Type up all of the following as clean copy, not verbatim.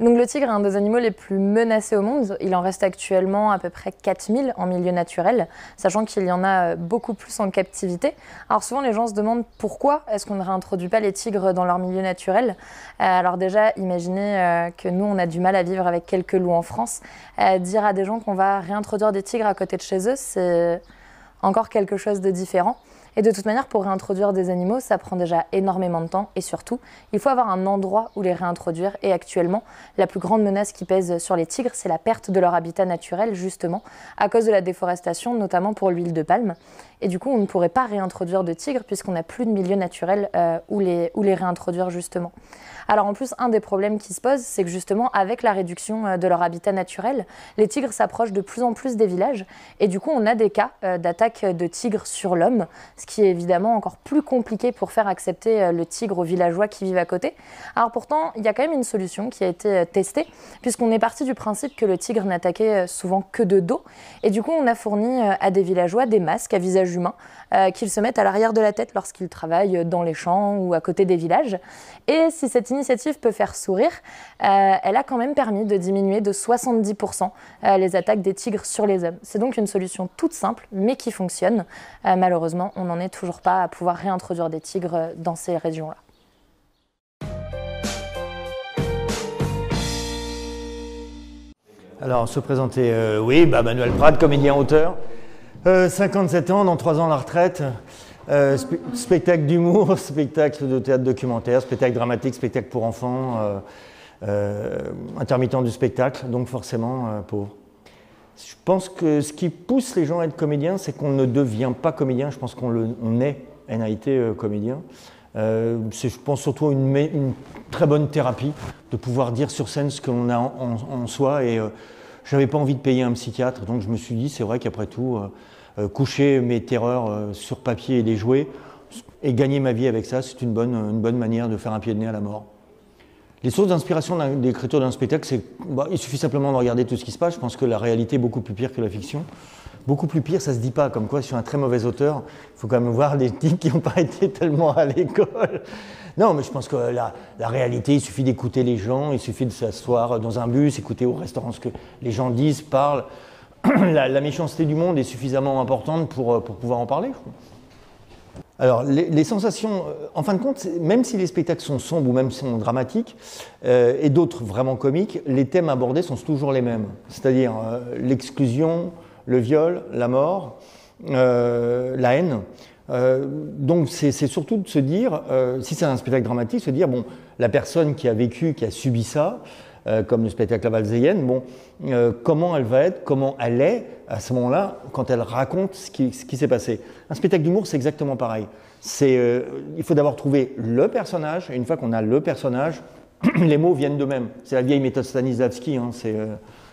Donc le tigre est un des animaux les plus menacés au monde. Il en reste actuellement à peu près 4000 en milieu naturel, sachant qu'il y en a beaucoup plus en captivité. Alors souvent les gens se demandent pourquoi est-ce qu'on ne réintroduit pas les tigres dans leur milieu naturel. Alors déjà, imaginez que nous on a du mal à vivre avec quelques loups en France. Dire à des gens qu'on va réintroduire des tigres à côté de chez eux, c'est encore quelque chose de différent. Et de toute manière, pour réintroduire des animaux, ça prend déjà énormément de temps et surtout, il faut avoir un endroit où les réintroduire. Et actuellement, la plus grande menace qui pèse sur les tigres, c'est la perte de leur habitat naturel, justement, à cause de la déforestation, notamment pour l'huile de palme. Et du coup, on ne pourrait pas réintroduire de tigres puisqu'on n'a plus de milieu naturel où les réintroduire, justement. Alors en plus, un des problèmes qui se posent, c'est que justement, avec la réduction de leur habitat naturel, les tigres s'approchent de plus en plus des villages. Et du coup, on a des cas d'attaque de tigres sur l'homme, ce qui est évidemment encore plus compliqué pour faire accepter le tigre aux villageois qui vivent à côté. Alors pourtant, il y a quand même une solution qui a été testée, puisqu'on est parti du principe que le tigre n'attaquait souvent que de dos. Et du coup, on a fourni à des villageois des masques à visage humain qu'ils se mettent à l'arrière de la tête lorsqu'ils travaillent dans les champs ou à côté des villages. Et si cette initiative peut faire sourire, elle a quand même permis de diminuer de 70% les attaques des tigres sur les hommes. C'est donc une solution toute simple, mais qui fonctionne. Malheureusement, on n'en est toujours pas à pouvoir réintroduire des tigres dans ces régions-là. Alors, se présenter, oui, Manuel Prade, comédien-auteur. 57 ans, dans 3 ans la retraite. Spectacle d'humour, spectacle de théâtre documentaire, spectacle dramatique, spectacle pour enfants, intermittent du spectacle, donc forcément pauvre. Je pense que ce qui pousse les gens à être comédiens, c'est qu'on ne devient pas comédien, je pense qu'on est NAIT comédien. C'est, je pense, surtout une très bonne thérapie de pouvoir dire sur scène ce qu'on a en soi. Et je n'avais pas envie de payer un psychiatre, donc je me suis dit, c'est vrai qu'après tout, coucher mes terreurs sur papier et les jouer, et gagner ma vie avec ça, c'est une bonne manière de faire un pied de nez à la mort. Les sources d'inspiration d'écriture d'un spectacle, c'est, il suffit simplement de regarder tout ce qui se passe. Je pense que la réalité est beaucoup plus pire que la fiction. Beaucoup plus pire, ça se dit pas. Comme quoi, sur un très mauvais auteur, il faut quand même voir les types qui n'ont pas été tellement à l'école. Non, mais je pense que la réalité, il suffit d'écouter les gens, il suffit de s'asseoir dans un bus, écouter au restaurant ce que les gens disent, parlent. La méchanceté du monde est suffisamment importante pour pouvoir en parler. Alors, les sensations, en fin de compte, même si les spectacles sont sombres ou même sont dramatiques, et d'autres vraiment comiques, les thèmes abordés sont toujours les mêmes. C'est-à-dire l'exclusion, le viol, la mort, la haine. Donc c'est surtout de se dire, si c'est un spectacle dramatique, se dire, bon, la personne qui a vécu, qui a subi ça, comme le spectacle La Valséienne, bon, comment elle va être, comment elle est à ce moment-là, quand elle raconte ce qui s'est passé. Un spectacle d'humour, c'est exactement pareil. Il faut d'abord trouver le personnage, et une fois qu'on a le personnage, les mots viennent d'eux-mêmes. C'est la vieille méthode Stanislavski, hein,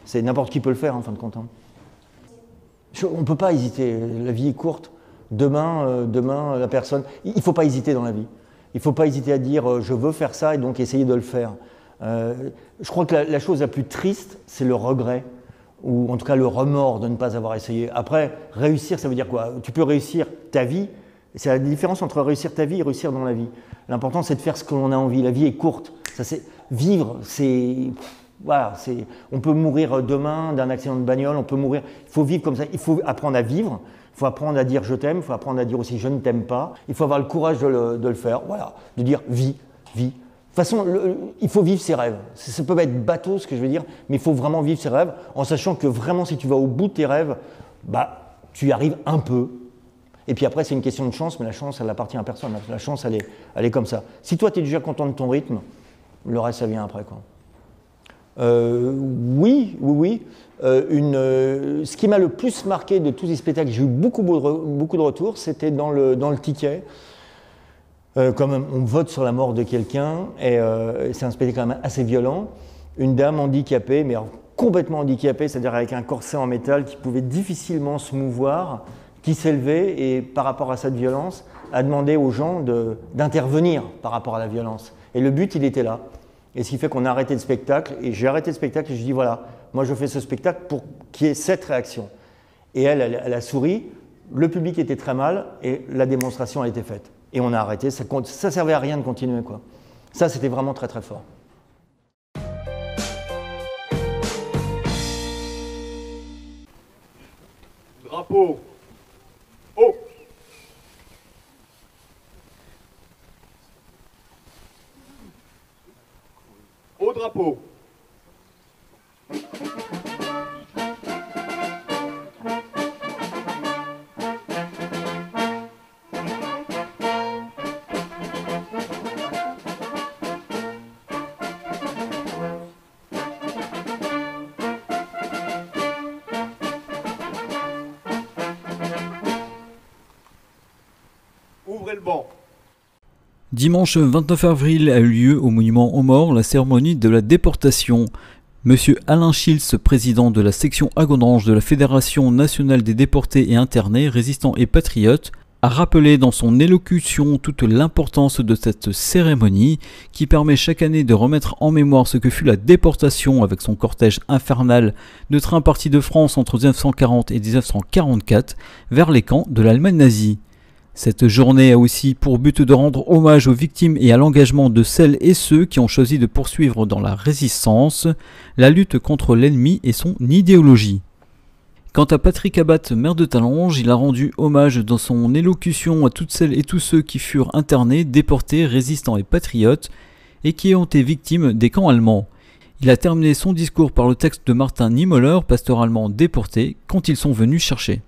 c'est n'importe qui peut le faire, en fin de compte. Hein. On ne peut pas hésiter, la vie est courte. Demain, la personne... Il ne faut pas hésiter dans la vie. Il ne faut pas hésiter à dire je veux faire ça et donc essayer de le faire. Je crois que la chose la plus triste, c'est le regret, ou en tout cas le remords de ne pas avoir essayé. Après, réussir, ça veut dire quoi? Tu peux réussir ta vie, c'est la différence entre réussir ta vie et réussir dans la vie. L'important, c'est de faire ce que l'on a envie. La vie est courte. Vivre, c'est... Voilà, on peut mourir demain d'un accident de bagnole, on peut mourir. Il faut vivre comme ça, il faut apprendre à vivre, il faut apprendre à dire je t'aime, il faut apprendre à dire aussi je ne t'aime pas. Il faut avoir le courage de le faire, voilà, de dire vis. De toute façon, il faut vivre ses rêves. Ça peut être bateau ce que je veux dire, mais il faut vraiment vivre ses rêves en sachant que vraiment si tu vas au bout de tes rêves, tu y arrives un peu. Et puis après, c'est une question de chance, mais la chance, elle n'appartient à personne. La chance, elle est comme ça. Si toi, tu es déjà content de ton rythme, le reste, ça vient après, quoi. Oui. Ce qui m'a le plus marqué de tous les spectacles, j'ai eu beaucoup de retours, c'était dans le ticket. Comme on vote sur la mort de quelqu'un, et c'est un spectacle quand même assez violent. Une dame handicapée, mais alors complètement handicapée, c'est-à-dire avec un corset en métal qui pouvait difficilement se mouvoir, qui s'est levée et par rapport à cette violence, a demandé aux gens d'intervenir par rapport à la violence. Et le but, il était là. Et ce qui fait qu'on a arrêté le spectacle, et j'ai arrêté le spectacle et je dis voilà, moi je fais ce spectacle pour qu'il y ait cette réaction. Et elle a souri, le public était très mal et la démonstration a été faite. Et on a arrêté, ça servait à rien de continuer, quoi. Ça, c'était vraiment très très fort. drapeau. Haut. Au drapeau. Ouvrez le banc. Dimanche 29 avril a eu lieu au monument aux morts la cérémonie de la déportation. Monsieur Alain Schiltz, président de la section Agondange de la Fédération nationale des déportés et internés, résistants et patriotes, a rappelé dans son élocution toute l'importance de cette cérémonie qui permet chaque année de remettre en mémoire ce que fut la déportation avec son cortège infernal de trains partis de France entre 1940 et 1944 vers les camps de l'Allemagne nazie. Cette journée a aussi pour but de rendre hommage aux victimes et à l'engagement de celles et ceux qui ont choisi de poursuivre dans la résistance la lutte contre l'ennemi et son idéologie. Quant à Patrick Abbat, maire de Talange, il a rendu hommage dans son élocution à toutes celles et tous ceux qui furent internés, déportés, résistants et patriotes et qui ont été victimes des camps allemands. Il a terminé son discours par le texte de Martin Niemöller, pasteur allemand déporté, quand ils sont venus chercher.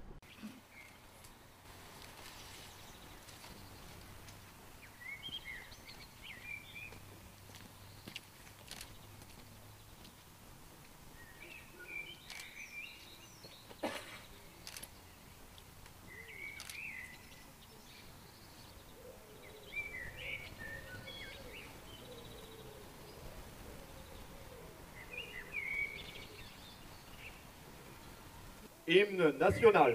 Hymne national.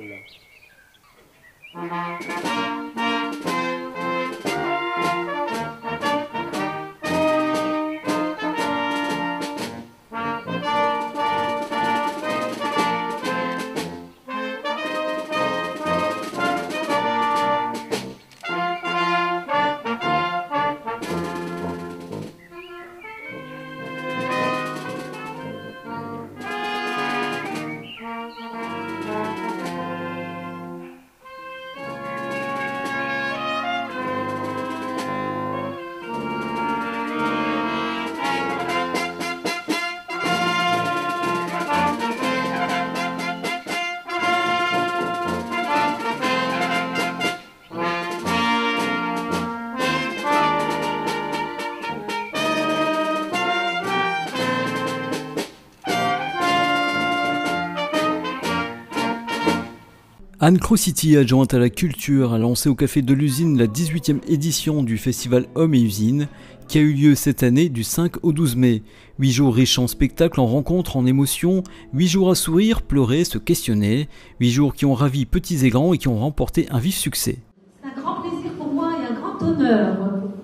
Anne Crocity, adjointe à la culture, a lancé au Café de l'Usine la 18e édition du festival Hommes et Usines, qui a eu lieu cette année du 5 au 12 mai. 8 jours riches en spectacles, en rencontres, en émotions, 8 jours à sourire, pleurer, se questionner, 8 jours qui ont ravi petits et grands et qui ont remporté un vif succès. C'est un grand plaisir pour moi et un grand honneur,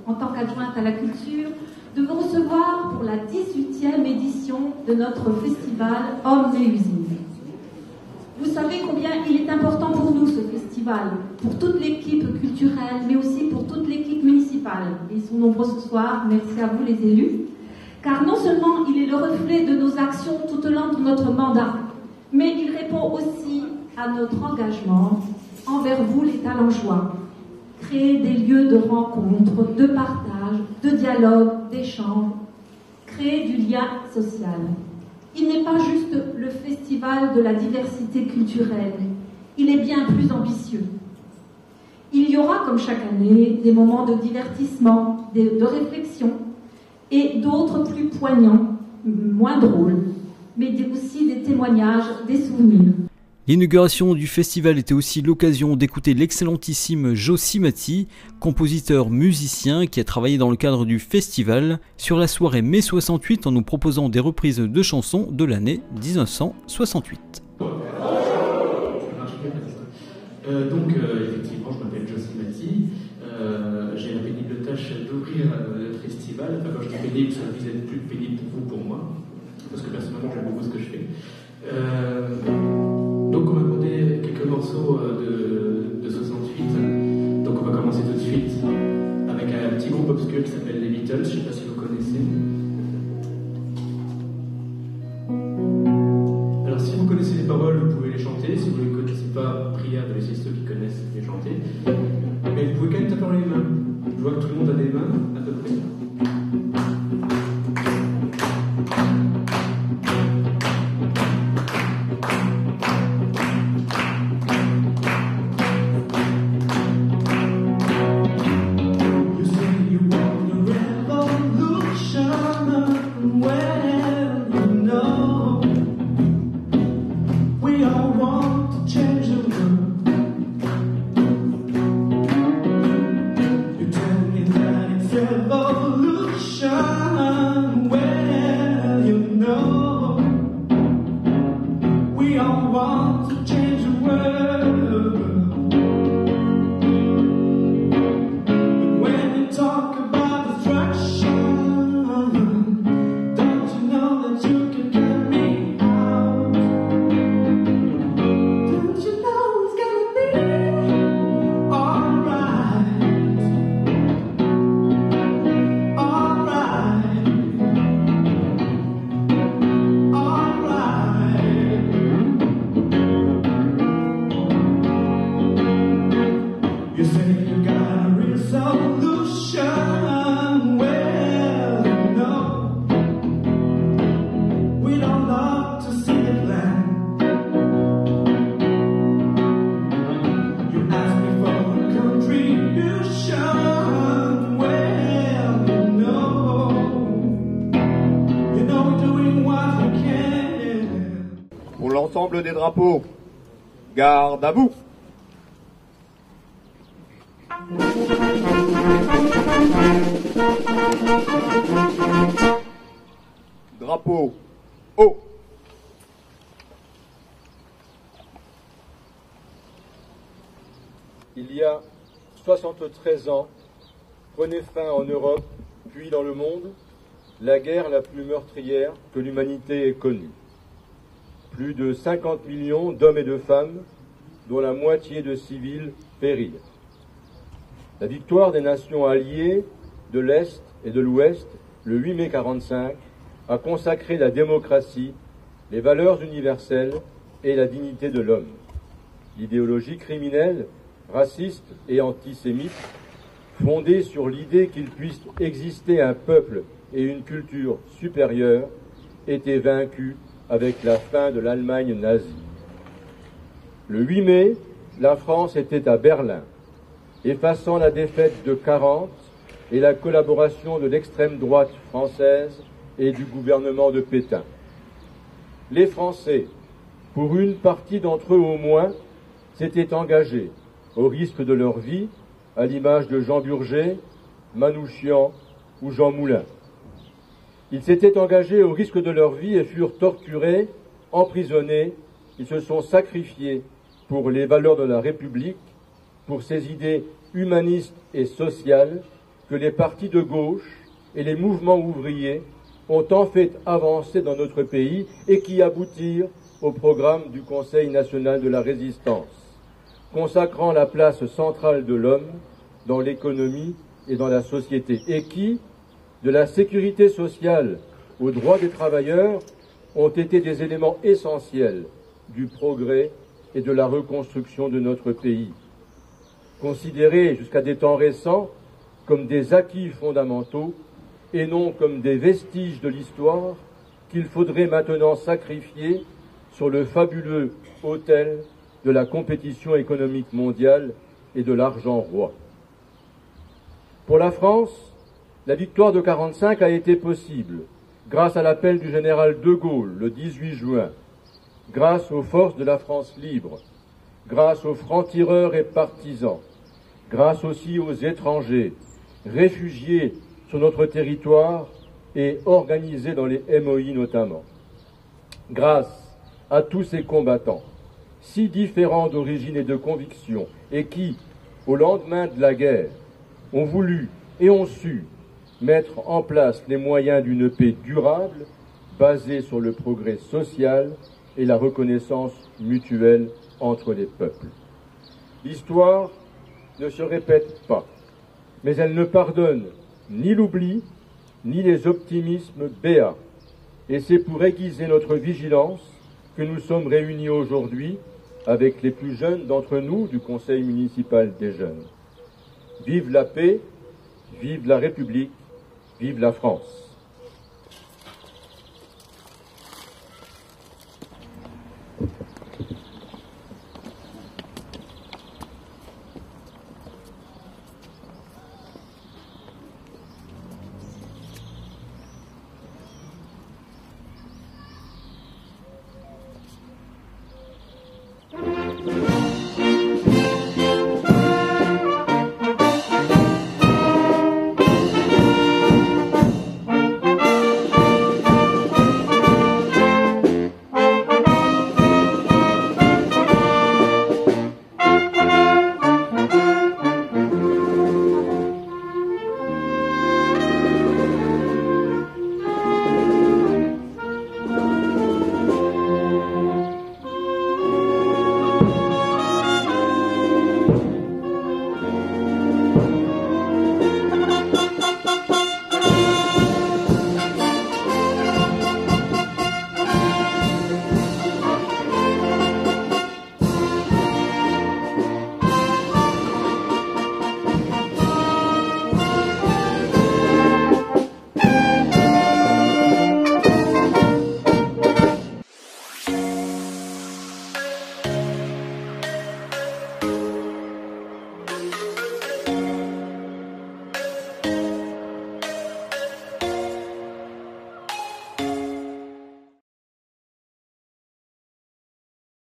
en tant qu'adjointe à la culture, de vous recevoir pour la 18e édition de notre festival Hommes et Usines. Vous savez combien il est important pour nous ce festival, pour toute l'équipe culturelle, mais aussi pour toute l'équipe municipale. Ils sont nombreux ce soir, merci à vous les élus. Car non seulement il est le reflet de nos actions tout au long de notre mandat, mais il répond aussi à notre engagement envers vous les Talangeois. Créer des lieux de rencontre, de partage, de dialogue, d'échange, créer du lien social. Il n'est pas juste le festival de la diversité culturelle, il est bien plus ambitieux. Il y aura, comme chaque année, des moments de divertissement, de réflexion, et d'autres plus poignants, moins drôles, mais aussi des témoignages, des souvenirs. L'inauguration du festival était aussi l'occasion d'écouter l'excellentissime Joe Cimati, compositeur musicien qui a travaillé dans le cadre du festival sur la soirée mai 68 en nous proposant des reprises de chansons de l'année 1968. Effectivement, je m'appelle Joe Cimati. J'ai la pénible tâche d'ouvrir le festival. Enfin, quand je dis pénible, ça vise à être plus pénible pour vous, pour moi, parce que personnellement, j'aime beaucoup ce que je fais. Donc on m'a demandé quelques morceaux de 68, donc on va commencer tout de suite avec un petit groupe obscur qui s'appelle les Beatles, je ne sais pas si vous connaissez. Alors si vous connaissez les paroles, vous pouvez les chanter, si vous ne les connaissez pas, prière, de laisser ceux qui connaissent les chanter. Mais vous pouvez quand même taper dans les mains. Je vois que tout le monde a des mains, à peu près. Pour l'ensemble des drapeaux, garde à vous. Drapeau haut. Il y a 73 ans, prenait fin en Europe, puis dans le monde, la guerre la plus meurtrière que l'humanité ait connue. Plus de 50 millions d'hommes et de femmes, dont la moitié de civils, périrent. La victoire des nations alliées de l'Est et de l'Ouest, le 8 mai 1945, a consacré la démocratie, les valeurs universelles et la dignité de l'homme. L'idéologie criminelle, raciste et antisémite, fondée sur l'idée qu'il puisse exister un peuple et une culture supérieure, était vaincue avec la fin de l'Allemagne nazie. Le 8 mai, la France était à Berlin, effaçant la défaite de 40 et la collaboration de l'extrême droite française et du gouvernement de Pétain. Les Français, pour une partie d'entre eux au moins, s'étaient engagés, au risque de leur vie, à l'image de Jean Burger, Manouchian ou Jean Moulin. Ils s'étaient engagés au risque de leur vie et furent torturés, emprisonnés. Ils se sont sacrifiés pour les valeurs de la République, pour ces idées humanistes et sociales que les partis de gauche et les mouvements ouvriers ont tant fait avancer dans notre pays et qui aboutirent au programme du Conseil national de la résistance, consacrant la place centrale de l'homme dans l'économie et dans la société, et qui, de la sécurité sociale aux droits des travailleurs, ont été des éléments essentiels du progrès et de la reconstruction de notre pays. Considérés jusqu'à des temps récents comme des acquis fondamentaux et non comme des vestiges de l'histoire qu'il faudrait maintenant sacrifier sur le fabuleux autel de la compétition économique mondiale et de l'argent roi. Pour la France, la victoire de 1945 a été possible grâce à l'appel du général de Gaulle le 18 juin, grâce aux forces de la France libre, grâce aux francs-tireurs et partisans, grâce aussi aux étrangers, réfugiés sur notre territoire et organisés dans les MOI notamment. Grâce à tous ces combattants, si différents d'origine et de conviction, et qui, au lendemain de la guerre, ont voulu et ont su mettre en place les moyens d'une paix durable, basée sur le progrès social et la reconnaissance mutuelle entre les peuples. L'histoire ne se répète pas, mais elle ne pardonne ni l'oubli, ni les optimismes béats. Et c'est pour aiguiser notre vigilance que nous sommes réunis aujourd'hui avec les plus jeunes d'entre nous du Conseil municipal des jeunes. Vive la paix, vive la République, vive la France.